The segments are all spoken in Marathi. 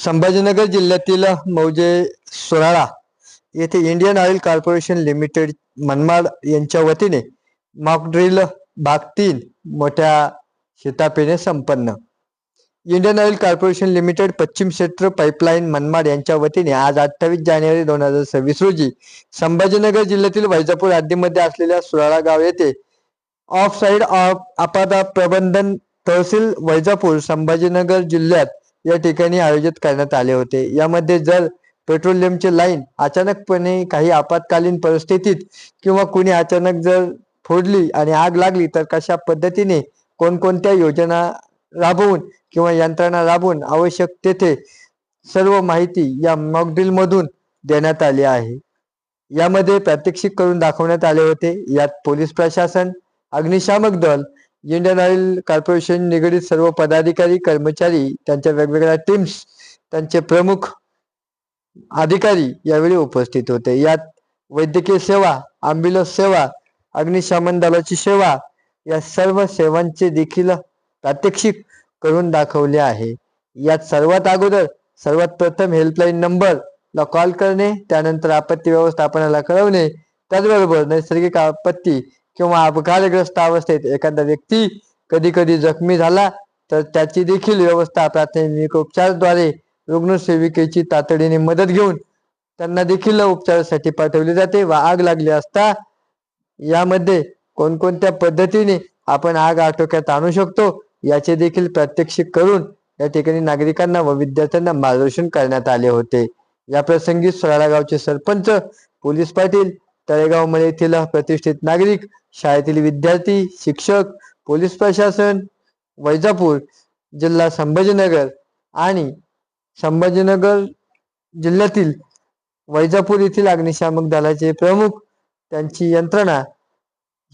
संभाजीनगर जिल्ह्यातील मौजे सोराळा येथे Indian oil corporation limited Manmad यांच्या वतीने मॉक ड्रिल भाग 3 मोठ्या शिताफीने संपन्न. इंडियन ऑइल कॉर्पोरेशन लिमिटेड पश्चिम क्षेत्र पाईपलाईन मनमाड यांच्या वतीने आज 28 जानेवारी 2026 रोजी संभाजीनगर जिल्ह्यातील वैजापूर हद्दीमध्ये असलेल्या सोराळा गाव येथे ऑफ साइड ऑफ आपदा प्रबंधन तहसील वैजापूर संभाजीनगर जिल्ह्यात या ठिकाणी आयोजित करण्यात आले होते. यामध्ये जर पेट्रोलियमची लाईन अचानकपणे काही आपत्कालीन परिस्थितीत किंवा कुणी अचानक जर फोडली आणि आग लागली तर कशा पद्धतीने कोणकोणत्या योजना राबवून किंवा यंत्रणा राबवून आवश्यक तेथे सर्व माहिती या मॉक ड्रिल मधून देण्यात आली आहे. यामध्ये प्रात्यक्षिक करून दाखवण्यात आले होते. यात पोलीस प्रशासन, अग्निशामक दल, इंडियन ऑइल कॉर्पोरेशन निगडीत सर्व पदाधिकारी, कर्मचारी, त्यांच्या वेगवेगळ्या टीम्स, त्यांचे प्रमुख अधिकारी यावेळी उपस्थित होते. यात वैद्यकीय सेवा, ॲम्ब्युलन्स सेवा, अग्निशमन दलाची सेवा या सर्व सेवांचे देखील प्रात्यक्षिक करून दाखवले आहे. यात सर्वात प्रथम हेल्पलाईन नंबरला कॉल करणे, त्यानंतर आपत्ती व्यवस्थापनाला कळवणे, त्याचबरोबर नैसर्गिक आपत्ती किंवा अपघातग्रस्त अवस्थेत एखादा व्यक्ती कधी जखमी झाला तर त्याची देखील व्यवस्था प्राथमिक उपचाराद्वारे रुग्णसेविकेची तातडीने मदत घेऊन त्यांना देखील उपचारासाठी पाठवले जाते. व आग लागली असता यामध्ये कोणकोणत्या पद्धतीने आपण आग आटोक्यात आणू शकतो याचे देखील प्रात्यक्षिक करून या ठिकाणी नागरिकांना व विद्यार्थ्यांना मार्गदर्शन करण्यात आले होते. या प्रसंगी सोराळा गावचे सरपंच, पोलीस पाटील, तळेगाव मळे येथील प्रतिष्ठित नागरिक, शाळेतील विद्यार्थी, शिक्षक, पोलीस प्रशासन, वैजापूर जिल्हा संभाजीनगर आणि संभाजीनगर जिल्ह्यातील वैजापूर येथील अग्निशामक दलाचे प्रमुख, त्यांची यंत्रणा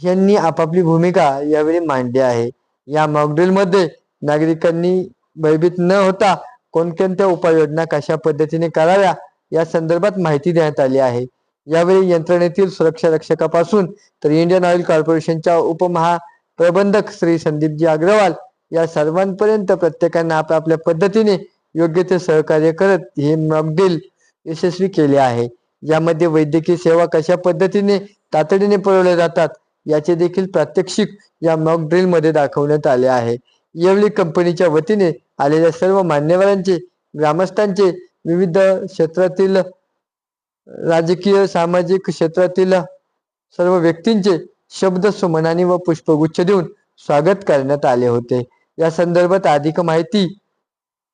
यांनी आपापली भूमिका यावेळी मांडली आहे. या मॉकड्रिल मध्ये नागरिकांनी भयभीत न होता कोणकोणत्या उपाययोजना कशा पद्धतीने कराव्या या संदर्भात माहिती देण्यात आली आहे. यावेळी यंत्रणेतील सुरक्षा रक्षकापासून तर इंडियन ऑइल कॉर्पोरेशनच्या उपमहाप्रबंधक श्री संदीपजी अग्रवाल या सर्वांपर्यंत प्रत्येकाने आपल्या पद्धतीने योग्य ते सहकार्य करत हे मॉकड्रिल यशस्वी केले आहे. यामध्ये वैद्यकीय सेवा कशा पद्धतीने तातडीने पुरवल्या जातात याचे देखील प्रात्यक्षिक या मॉकड्रिल मध्ये दाखवण्यात आले आहे. यावेळी कंपनीच्या वतीने आलेल्या सर्व मान्यवरांचे, ग्रामस्थांचे, विविध क्षेत्रातील राजकीय, सामाजिक क्षेत्रातील सर्व व्यक्तींचे शब्द सुमनानी व पुष्पगुच्छ देऊन स्वागत करण्यात आले होते. या संदर्भात अधिक माहिती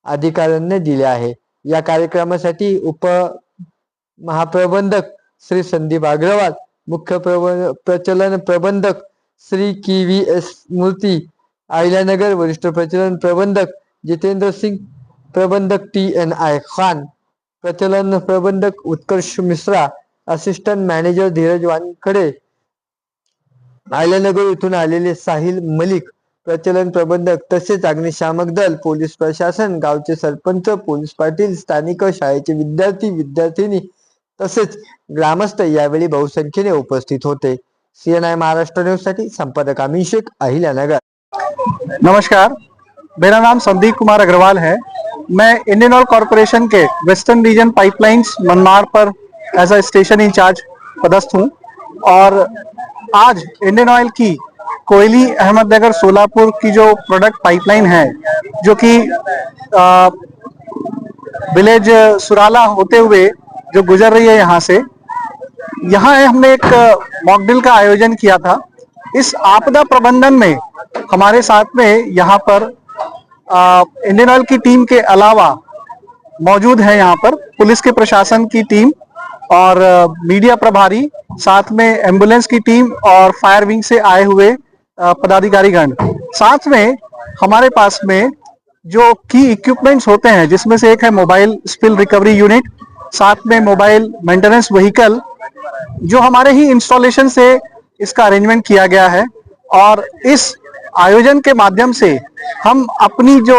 अधिकाऱ्यांनी दिली आहे. या कार्यक्रमासाठी उपमहाप्रबंधक श्री संदीप अग्रवाल, मुख्य प्रचलन प्रबंधक श्री KVS मूर्ती अहिल्यानगर, वरिष्ठ प्रचलन प्रबंधक जितेंद्र सिंग, प्रबंधक TNI खान, प्रचलन प्रबंधक उत्कर्ष मिश्रा, असिस्टंट मॅनेजर धीरज वानखडे, अहिल्यानगर येथून आलेले साहिल मलिक, प्रचलन प्रबंधक, तसेच अग्निशामक दल, पोलीस प्रशासन, गावचे सरपंच, पोलीस पाटील, स्थानिक शाळेचे विद्यार्थी, विद्यार्थिनी तसेच ग्रामस्थ यावेळी बहुसंख्येने उपस्थित होते. CNI महाराष्ट्र न्यूज साठी संपादक अमीन शेख, अहिल्यानगर. नमस्कार, मेरा नाम संदीप कुमार अग्रवाल है. मैं इंडियन ऑयल कॉर्पोरेशन के वेस्टर्न रीजन पाइपलाइंस मनमाड़ पर एज अ स्टेशन इंचार्ज पदस्थ हूँ और आज इंडियन ऑयल की कोयली अहमदनगर सोलापुर की जो प्रोडक्ट पाइपलाइन है जो कि विलेज सुराला होते हुए जो गुजर रही है यहाँ से, यहाँ हमने एक मॉक ड्रिल का आयोजन किया था. इस आपदा प्रबंधन में हमारे साथ में यहाँ पर इंडियन ऑयल की टीम के अलावा मौजूद है यहाँ पर पुलिस के प्रशासन की टीम और मीडिया प्रभारी, साथ में एम्बुलेंस की टीम और फायर विंग से आए हुए पदाधिकारीगण. साथ में हमारे पास में जो की इक्विपमेंट्स होते हैं जिसमें से एक है मोबाइल स्पिल रिकवरी यूनिट, साथ में मोबाइल मेंटेनेंस व्हीकल जो हमारे ही इंस्टॉलेशन से इसका अरेंजमेंट किया गया है. और इस आयोजन के माध्यम से हम अपनी जो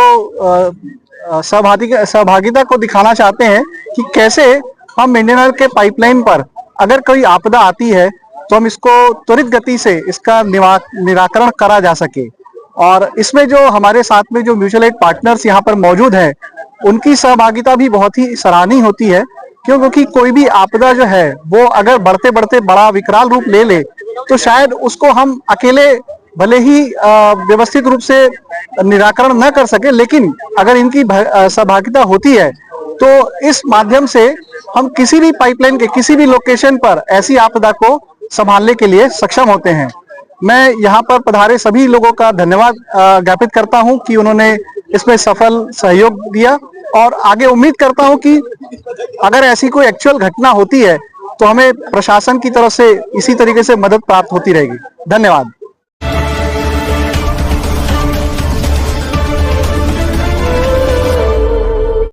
सहभागिता को दिखाना चाहते हैं कि कैसे हम इंडियन ऑयल के पाइपलाइन पर अगर कोई आपदा आती है तो हम इसको त्वरित गति से इसका निराकरण करा जा सके. और इसमें जो हमारे साथ में जो म्यूचुअल एड पार्टनर्स यहाँ पर मौजूद हैं उनकी सहभागिता भी बहुत ही सराहनीय होती है। क्योंकि कोई भी आपदा जो है वो अगर बढ़ते बढ़ते बड़ा विकराल रूप ले ले तो शायद उसको हम अकेले भले ही व्यवस्थित रूप से निराकरण न कर सके, लेकिन अगर इनकी सहभागिता होती है तो इस माध्यम से हम किसी भी पाइपलाइन के किसी भी लोकेशन पर ऐसी आपदा को संभालने के लिए सक्षम होते हैं। मैं यहाँ पर पधारे सभी लोगों का धन्यवाद ज्ञापित करता हूँ कि उन्होंने इसमें सफल सहयोग दिया, और आगे उम्मीद करता हूँ कि अगर ऐसी कोई एक्चुअल घटना होती है तो हमें प्रशासन की तरफ से इसी तरीके से मदद प्राप्त होती रहेगी। धन्यवाद।